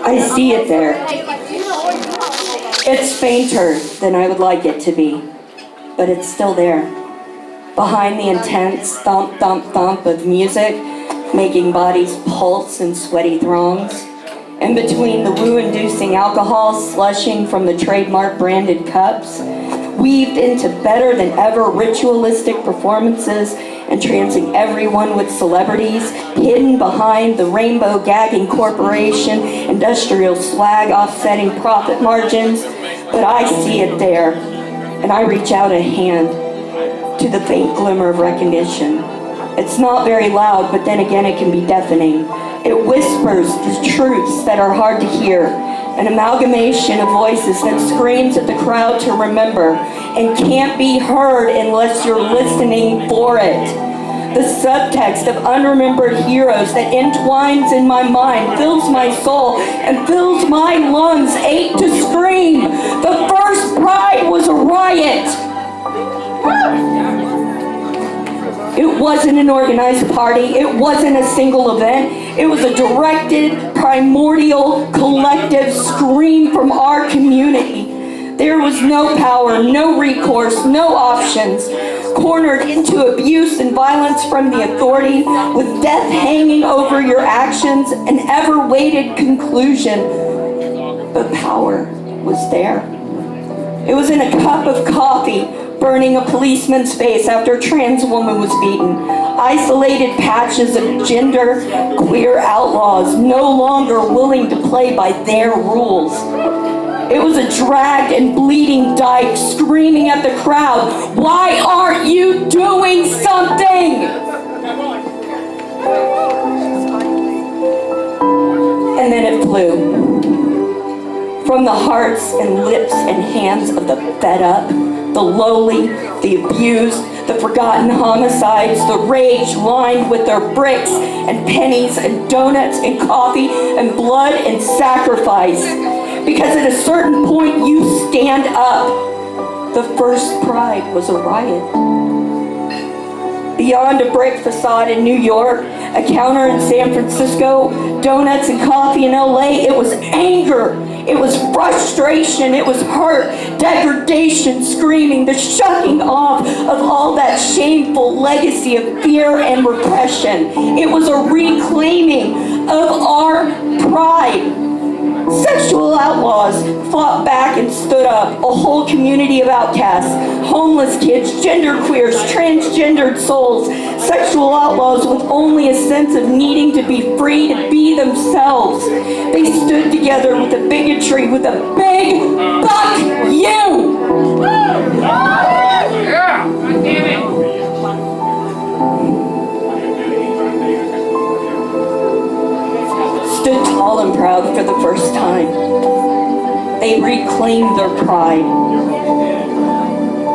I see it there. It's fainter than I would like it to be, but it's still there. Behind the intense thump, thump, thump of music, making bodies pulse in sweaty throngs, and between the woo-inducing alcohol slushing from the trademark branded cups, weaved into better than ever ritualistic performances, entrancing everyone with celebrities, hidden behind the rainbow gagging corporation, industrial swag offsetting profit margins. But I see it there, and I reach out a hand to the faint glimmer of recognition. It's not very loud, but then again it can be deafening. It whispers the truths that are hard to hear, an amalgamation of voices that screams at the crowd to remember and can't be heard unless you're listening for it. The subtext of unremembered heroes that entwines in my mind, fills my soul, and fills my lungs ache to scream. The first Pride was a riot. It wasn't an organized party. It wasn't a single event. It was a directed, primordial, collective scream from our community. There was no power, no recourse, no options. Cornered into abuse and violence from the authority, with death hanging over your actions, an ever-waited conclusion. But power was there. It was in a cup of coffee, burning a policeman's face after a trans woman was beaten. Isolated patches of gender queer outlaws no longer willing to play by their rules. It was a dragged and bleeding dyke screaming at the crowd, "Why aren't you doing something?" And then it flew. From the hearts and lips and hands of the fed up, the lowly, the abused, the forgotten homicides, the rage lined with their bricks and pennies and donuts and coffee and blood and sacrifice. Because at a certain point you stand up. The first Pride was a riot. Beyond a brick facade in New York, a counter in San Francisco, donuts and coffee in LA, it was anger. It was frustration, it was hurt, degradation, screaming, the shucking off of all that shameful legacy of fear and repression. It was a reclaiming of our pride. Sexual outlaws fought back and stood up, a whole community of outcasts, homeless kids, genderqueers, transgendered souls, sexual outlaws with only a sense of needing to be free to be themselves. They stood together with a bigotry, with a big fuck you! Yeah, God damn it! Stood tall and proud for the first time. They reclaimed their pride.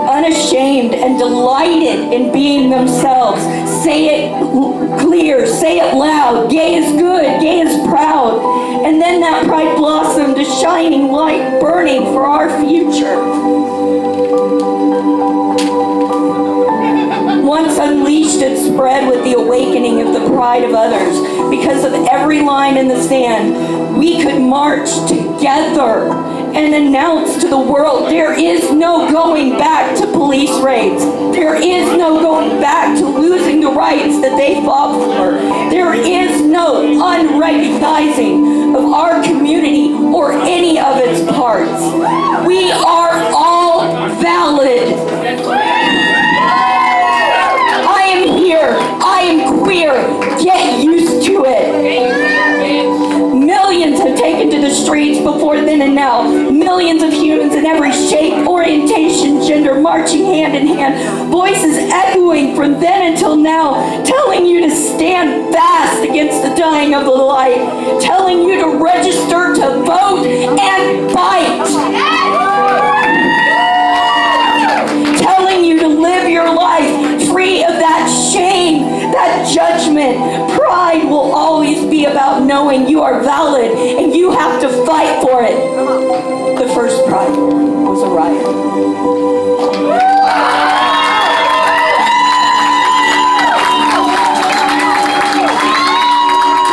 Unashamed and delighted in being themselves. Say it clear, say it loud. Gay is good, gay is proud. And then that pride blossomed, a shining light burning for our future. Once unleashed, it spread with the awakening of the pride of others. Because of every line in the sand, we could march together and announce to the world there is no going back to police raids. There is no going back to losing the rights that they fought for. There is no unrecognizing of our community or any of its parts. We are all valid. I am queer. Get used to it. Millions have taken to the streets before then and now. Millions of humans in every shape, orientation, gender, marching hand in hand. Voices echoing from then until now, telling you to stand fast against the dying of the light. Telling you to register to vote and fight. Telling you to live your life free of that shame, that judgment. Pride will always be about knowing you are valid and you have to fight for it. The first Pride was a riot.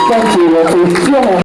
Thank you, Wolfie.